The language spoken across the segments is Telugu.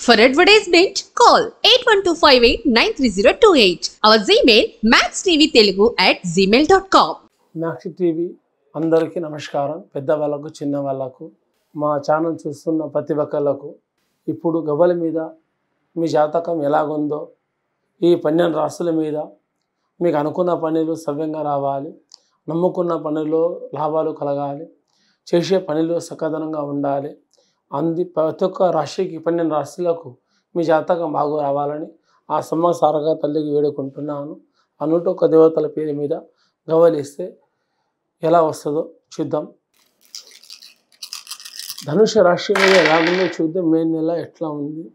For advertisement, call 8125893028. Our Gmail maxtvtelugu@gmail.com. Max TV అందరికీ నమస్కారం. పెద్దవాళ్ళకు చిన్నవాళ్ళకు మా ఛానల్ చూస్తున్న ప్రతి ఒక్కళ్ళకు ఇప్పుడు గవ్వల మీద మీ జాతకం ఎలాగుందో ఈ 12 రాశుల మీద మీకు అనుకున్న పనులు సవ్యంగా రావాలి, నమ్ముకున్న పనుల్లో లాభాలు కలగాలి, చేసే పనిలో సకదనంగా ఉండాలి. ప్రతి ఒక్క రాశికి 12 రాశులకు మీ జాతకం బాగా రావాలని ఆ సమ్మసారగా తల్లికి వేడుకుంటున్నాను. ఆ 101 దేవతల పేరు మీద గవ్వలిస్తే ఎలా వస్తుందో చూద్దాం. ధనుష రాశి మీద ఎలాగుందో చూద్దాం. మే నెల ఎట్లా ఉంది.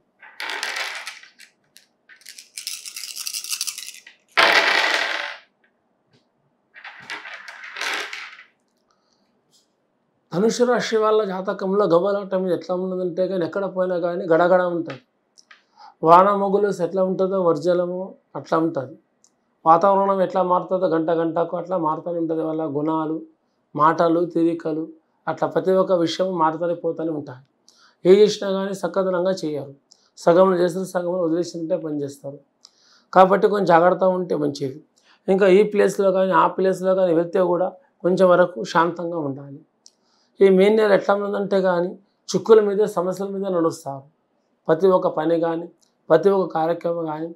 ధనుషు రాశి వాళ్ళ జాతకంలో గవ్వలాటం మీద ఎట్లా ఉన్నదంటే కానీ ఎక్కడ పోయినా కానీ గడగడ ఉంటుంది. వాన మొగులు ఎట్లా ఉంటుందో వర్జలము అట్లా ఉంటుంది. వాతావరణం ఎట్లా మారుతుందో గంట గంటకు అట్లా మారుతూనే ఉంటుంది. వాళ్ళ గుణాలు, మాటలు, తీరికలు అట్లా ప్రతి ఒక్క విషయం మారుతూనే పోతూనే ఉంటాయి. ఏ చేసినా కానీ సక్కదనంగా చేయరు. సగం చేస్తారు, సగం వదిలేసింటే పని చేస్తారు. కాబట్టి కొంచెం జాగ్రత్తగా ఉంటే మంచిది. ఇంకా ఈ ప్లేస్లో కానీ ఆ ప్లేస్లో కానీ వెళ్తే కూడా కొంచెం వరకు శాంతంగా ఉండాలి. ఈ మే నెల ఎట్లా ఉందంటే కానీ చిక్కుల మీద సమస్యల మీద నడుస్తారు. ప్రతి ఒక్క పని కానీ ప్రతి ఒక్క కార్యక్రమం కానీ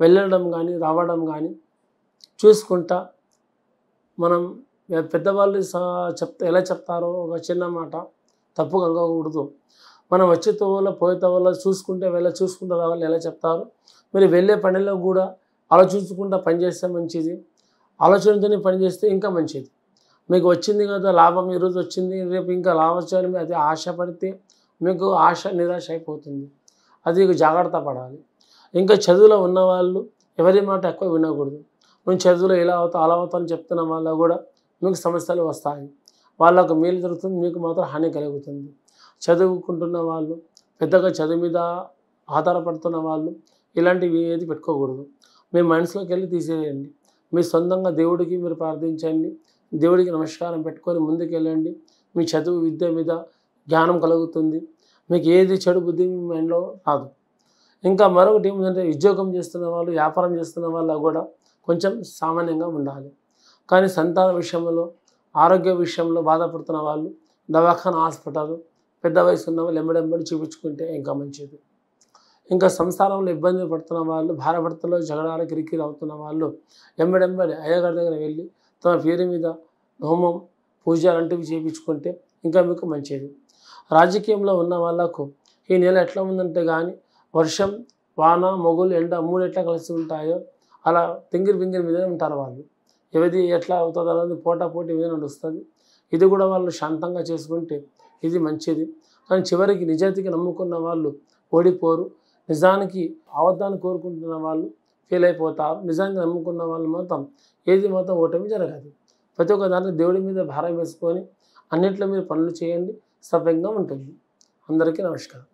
వెళ్ళడం కానీ రావడం కానీ చూసుకుంటా మనం పెద్దవాళ్ళు ఎలా చెప్తారో ఒక చిన్న మాట తప్పుగా అనుకోకూడదు. మనం వచ్చే తోవలో పోయే తోవలో చూసుకుంటే చూసుకుంటూ రావాలి ఎలా చెప్తారు. మీరు వెళ్ళే పనిలో కూడా ఆలోచించుకుంటూ పనిచేస్తే మంచిది. ఆలోచనతోనే పనిచేస్తే ఇంకా మంచిది. మీకు వచ్చింది కదా లాభం, ఈరోజు వచ్చింది రేపు ఇంకా లాభం అది ఆశపడితే మీకు ఆశ నిరాశ అయిపోతుంది. అది జాగ్రత్త పడాలి. ఇంకా చదువులో ఉన్నవాళ్ళు ఎవరి మాట ఎక్కువ వినకూడదు. మేము చదువులో ఇలా అవుతా అలా అవుతా అని చెప్తున్న వాళ్ళ కూడా మీకు సమస్యలు వస్తాయి. వాళ్ళకు మేలు జరుగుతుంది, మీకు మాత్రం హాని కలుగుతుంది. చదువుకుంటున్న వాళ్ళు, పెద్దగా చదువు మీద ఆధారపడుతున్న వాళ్ళు ఇలాంటివి ఏది పెట్టుకోకూడదు. మీ మనసులోకి వెళ్ళి తీసేయండి. మీ సొంతంగా దేవుడికి మీరు ప్రార్థించండి. దేవుడికి నమస్కారం పెట్టుకొని ముందుకు వెళ్ళండి. మీ చదువు విద్య మీద జ్ఞానం కలుగుతుంది. మీకు ఏది చెడు బుద్ధి మీ మైండ్లో రాదు. ఇంకా మరొకటి ఏమిటంటే ఉద్యోగం చేస్తున్న వాళ్ళు, వ్యాపారం చేస్తున్న వాళ్ళు కూడా కొంచెం సామాన్యంగా ఉండాలి. కానీ సంతాన విషయంలో, ఆరోగ్య విషయంలో బాధపడుతున్న వాళ్ళు దవాఖాన, హాస్పిటల్, పెద్ద వయసు ఉన్న వాళ్ళు ఎంబడెంబడి చూపించుకుంటే ఇంకా మంచిది. ఇంకా సంసారంలో ఇబ్బంది పడుతున్న వాళ్ళు, భార్యాభర్తలో జగడాలు కిరికిరి అవుతున్న వాళ్ళు ఎంబడెంబడి అయ్యగారి దగ్గర వెళ్ళి తమ పేరు మీద హోమం, పూజ లాంటివి చేయించుకుంటే ఇంకా మీకు మంచిది. రాజకీయంలో ఉన్న వాళ్ళకు ఈ నెల ఎట్లా ఉందంటే కానీ వర్షం, వాన, మొగులు, ఎండ 3 ఎట్లా కలిసి ఉంటాయో అలా తింగిరి బింగిరి మీదనే ఉంటారు వాళ్ళు. ఎవరి ఎట్లా అవుతుందో అనేది పోటాపోటీ మీద నడుస్తుంది. ఇది కూడా వాళ్ళు శాంతంగా చేసుకుంటే ఇది మంచిది. కానీ చివరికి నిజాయితీకి నమ్ముకున్న వాళ్ళు ఓడిపోరు. నిజానికి అబద్ధాన్ని కోరుకుంటున్న వాళ్ళు ఫెయిల్ అయిపోతారు. నిజానికి నమ్ముకున్న వాళ్ళు మాత్రం ఏది మాత్రం ఓటమి జరగదు. ప్రతి ఒక్క దాంట్లో దేవుడి మీద భారం వేసుకొని అన్నింటిలో మీరు పనులు చేయండి, సవ్యంగా ఉంటుంది. అందరికీ నమస్కారం.